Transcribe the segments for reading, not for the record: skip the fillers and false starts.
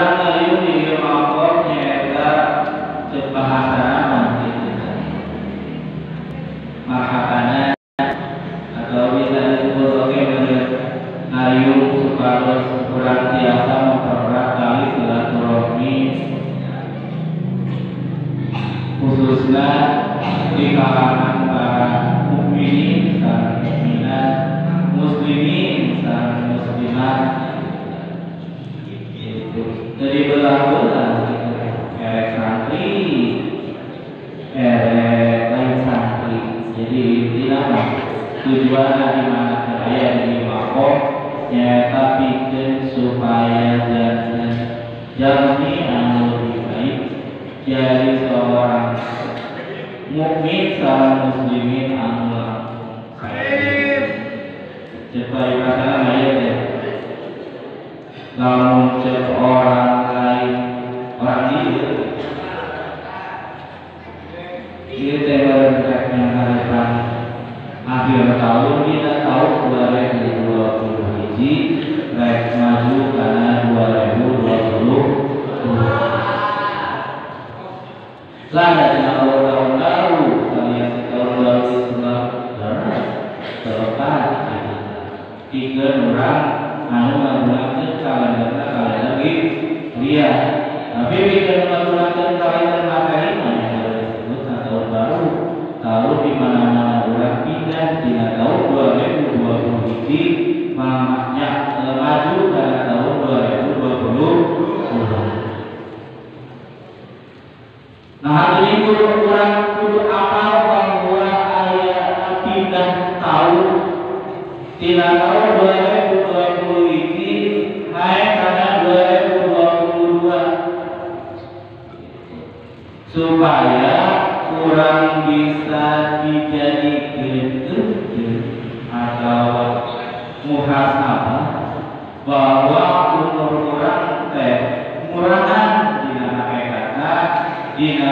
urang ngalieu di mangkok nyaeta teu bahasana marhabana atau bisa disebut oke ngaliung supados urang tiasa mempererat tali silaturahmi khususnya di kalangan para mukminin dan mukminat, muslimin dan muslimat. Jadi belah-belah erek santri, erek lain santri. Jadi tidak tujuan di mana saya di makom nyata bikin supaya jalmi anu lebih baik jadi seorang mukmin seorang muslimin anu supaya masalah ayat ya namun orang lain orang ini tema dekatnya harapan akhir tahun kita tahu 2020 rek maju karena 2020 lah dari tahun baru kalian tahun baru terlepas tiga orang anu menggunakan kalender lagi dia tapi bikin menggunakan kalender materi yang disebut tahun baru tahun di mana-mana orang pindah di tahun 2020 makanya maju pada tahun 2020. Nah hari ini kudu apal bahwa ayat pindah tahun tidak tahun 2020 ini naik karena 2022 supaya kurang bisa dijadikan atau muhasabah bahwa umur orang teh murangan dina hakikatna dina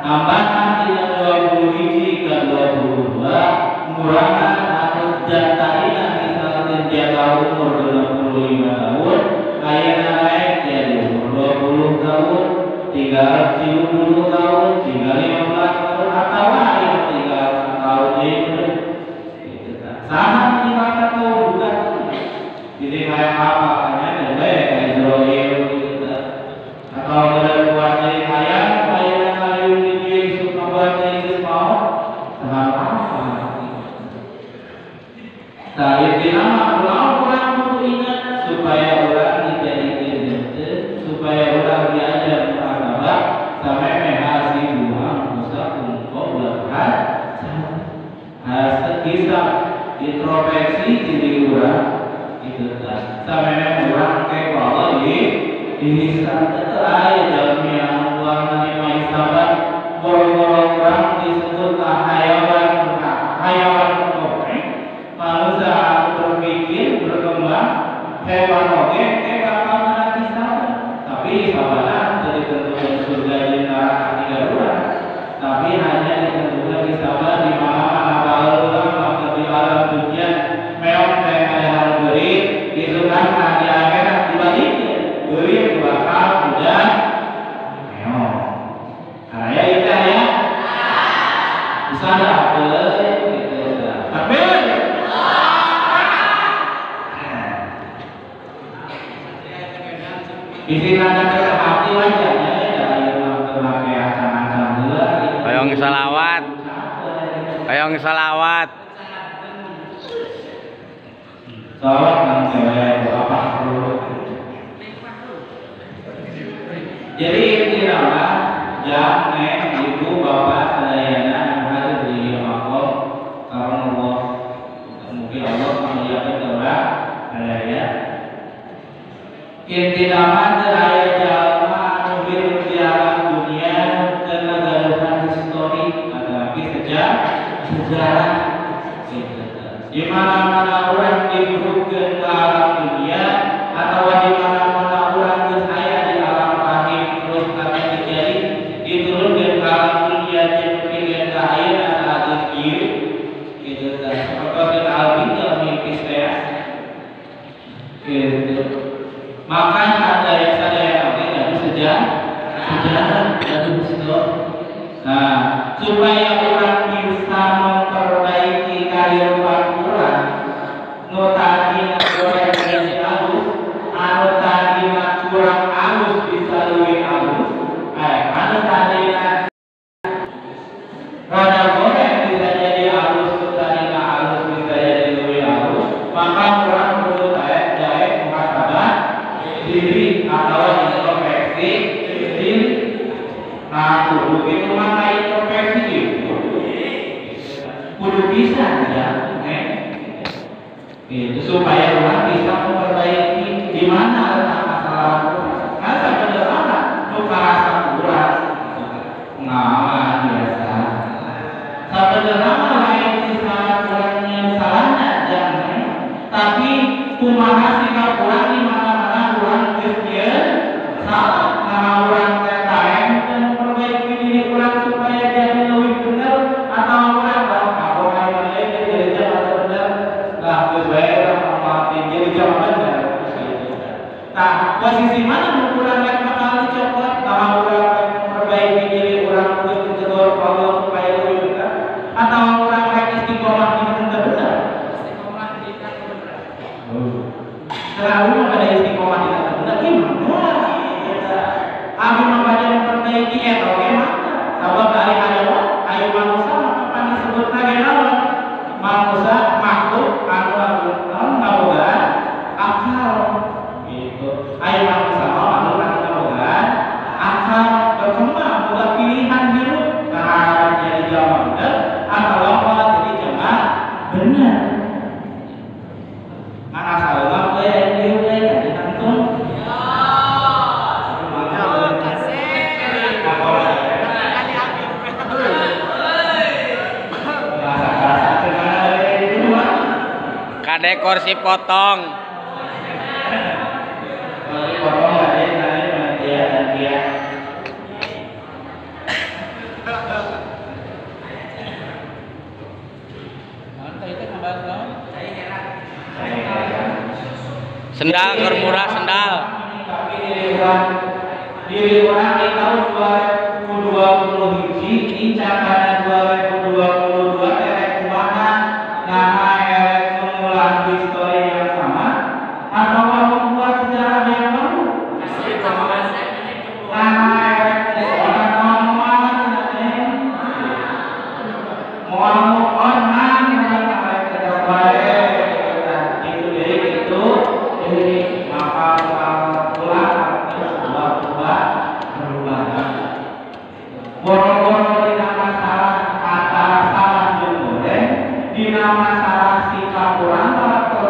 nambahan dina 20 hiji ke 22 murangan atau jantarina misalkan jangka umur 25 tahun ayeuna naik jadi umur 20 tahun 30 tahun 15 tahun atau yang 3 tahun ini sama di masa tahun bukan jadi kayak apa katanya kayak Israel gitu atau buat dari ayam kayu di suka buat dari mau sama tapi nama orang perlu ingat supaya orang dijadikan supaya orang diajar muhasabah sampai menghasi buang musa untuk berkat kisah introspeksi diri orang itu sampai orang kayak kalau ini itu ayat dalam yang uang menerima hisaban boro-boro orang disebut hayawan manusia berpikir berkembang hewan oke bakal kena hisaban tapi hisabannya jadi tentukan surga di neraka tidak bulan tapi hanya ditentukan hisaban di mana bakal di alam dunia meong ada hal beri itu kan di akhirat dibalikin beri bakal udah meong kayak itu ya bisa dapet gitu tapi isi nada hati wajahnya dari memakai acang-acang gula Hayong salawat salawat kan cewek apa perlu jadi intinya jangan ibu bapak sadayana yang hadir di makom karena Allah mungkin Allah melihatkan orang sadaya intinya ayat jalma mobil jalan dunia kenegaraan historik apalagi sejarah di mana-mana orang dibutuhkan ke alam dunia atau di mana-mana orang berhaya di alam rahim terus akan terjadi diturunkan ke alam dunia dibutuhkan ke air saat itu gitu seperti albi dalam mimpi saya gitu Maka ada yang sadaya oke gaduh sejarah gaduh stop. Nah, supaya orang bisa memperbaiki kehidupan orang, nu tadi goreng jadi halus, anu tadi kurang halus bisa lebih halus, anu tadi rada goreng bisa jadi halus, nu tadi halus bisa jadi lebih halus, maka orang perlu daek muhasabah diri atau introspeksi diri. Nah, kudu itu mana introspeksi itu? Kudu bisa ya, itu supaya orang bisa memperbaiki di mana letak masalah. Nah, sederhana, lupa rasa kurang, nah biasa. Sederhana lain bisa kurangnya salahnya jangan, tapi kumaha sikap kurang di mana-mana kurang kecil salah. Nah, orang lain dan memperbaiki diri kurang supaya jadi lebih benar atau orang apa yang jadi jalan benar. Nah, sesuai sama jadi jalan benar. Nah, posisi mana kurang yang bakal dicopot? Nah, orang memperbaiki diri orang untuk ditegur Allah supaya lebih benar atau orang yang istiqomah di benar? Istiqomah di benar. Terlalu pada istiqomah di benar gimana? Abi membaca memperbaiki atau gimana? Sabab dari ayo manusia apa disebut lagi naon? Manusia makhluk anu ngabogaan akal. Gitu. Ayo manusia makhluk anu ngabogaan akal berkembang boga pilihan hidup. Nah, jadi jamaah bener atau malah jadi jamaah bener. Kan asal mah yang dieu tadi nonton. Kade kursi potong. Potong ada dia dan dia. Sendal keur murah sendal. Tapi diri orang di tahun 2020 hiji incapan 2022 terek kumaha nah mengulang histori yang sama atau membuat sejarah yang baru. Boro-boro dina masalah kata salah jeung goreng, dina masalah sikap urang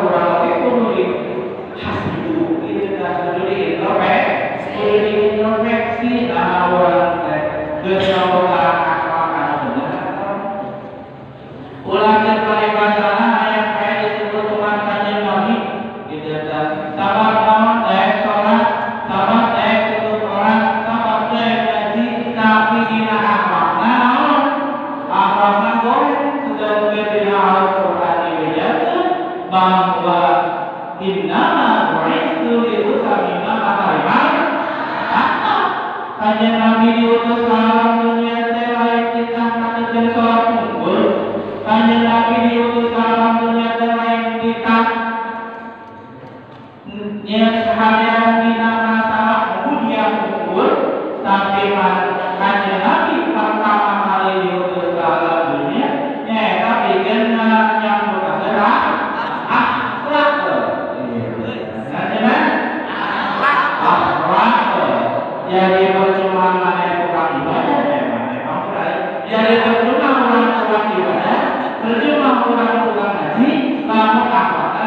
urang teh kudu dihasidu, ieu kudu diintrospeksi, nah urang teh geus ngaboga akal anu bener. Ulah teh paribasana aya kae disebut umat kanjeng Nabi, kitu teh. Sabar naon teh salat, sabar teh tutup orang, sabar teh ngaji, tapi dina akhlakna naon? Akhlakna goreng sudah dina Al-Qur'an dibejakeun bahwa innama bu'istu liutammima makarimal akhlak. Kanjeng Nabi diutus ka alam dunia teh lain titah ngadekeun salat unggul. Kanjeng Nabi diutus ka alam dunia teh lain titah nya seharian dina masalah mulia unggul, tapi kanjeng Nabi pertama kali diutus ka alam dunia nyaeta pikeun nyambut akhirat akhlak. Jadi percuma mana kurang ibadah, jadi percuma orang kurang ibadah, percuma orang kurang ngaji, lamun akhlak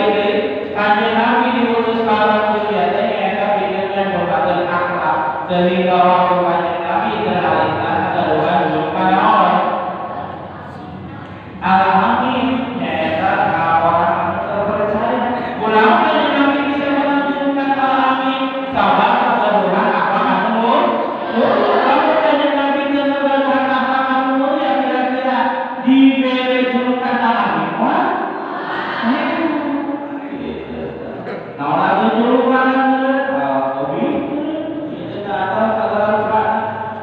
deui kanjeng Nabi diutus ka alam dunia teh nyaeta pikeun bogakeun akhlak sehingga waktu kanjeng Nabi teralihkan karuan julkan naon alhamdulillah nyaeta orang terpercaya kunaon kanjeng Nabi bisa menunjukkan alami sabab karuan akhlak anu kalau kanjeng Nabi terangkan akhlak anu ya kira-kira diberi julukan alami wah nah orang julukan hobi itu atau segala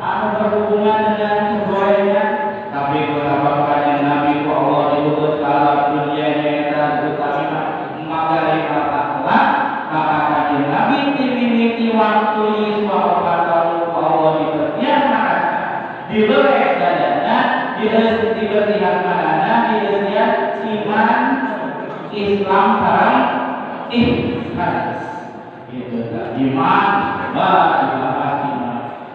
anu berhubungan dengan kebaikan tapi betapa kanjeng Nabi ku Allah diutus ke alam dunia nyata utamina magari akhlak maka kanjeng Nabi dimiliki waktu yiswa kata ku Allah dipertiapkan diberi dadana diberikan manana diberikan iman Islam sareng ihsan gitu kan iman dibahas iman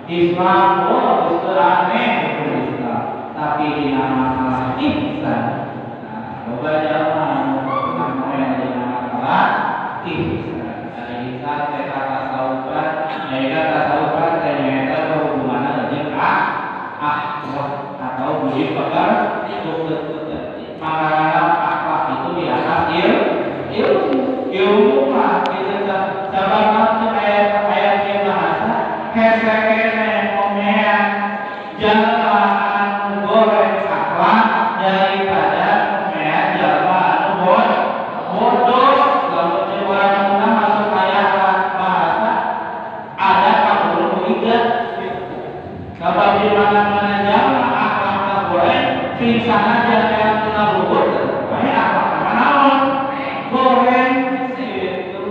Islam geus teu aneh Islam tapi dina masalah ihsan coba jalma anu dina masalah ihsan ihsan teh kata tasawufan nyaeta tasawufan teh nyaeta hubunganna jeung akhlak atau budi pekerti maka akhlak itu di atas ilmu mah gitu kan sabab ayat bahasa kese-kese momean jalan goreng akhlak daripada momean jalan bodoh kalau coba kita masuk ayat bahasa ada kabur tiga sabab di mana-mana jalan akhlak goreng pingsan aja kayak tuna bubur kayak apa naon goreng itu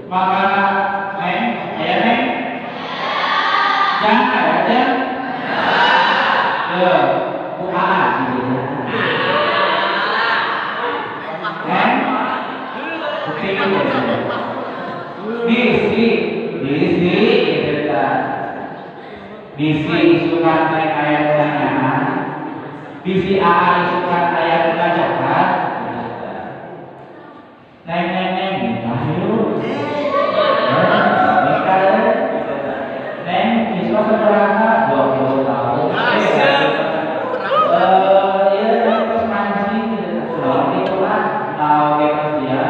makanan neng aya neng jangan ada ya bukaan gitu neng bisi gitu kan bisi isukan neng ayat pertanyaan bisi AA isukan ayat pengajaran neng nikah yuk nikah neng siswa seberapa 20 tahun ya terus mancing belum itulah tahu kita dia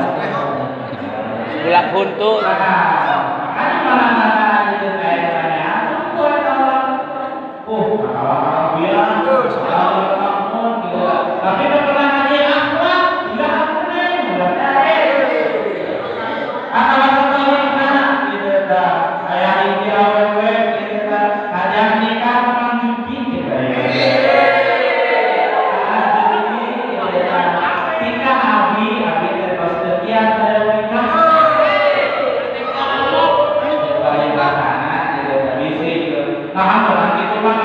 Bulak huntu. makanya mana-mana gitu kayak pertanyaan buat orang kalau bilang tapi udah pernah ngaji akhlak tidak aku neng udah tahu atau mana gitu dah kayak ini awewe gitu kan ngajak nikah memang judi gitu nikah abi terus sekian dari nikah balik ke sana gitu bisa gitu nah orang itu mah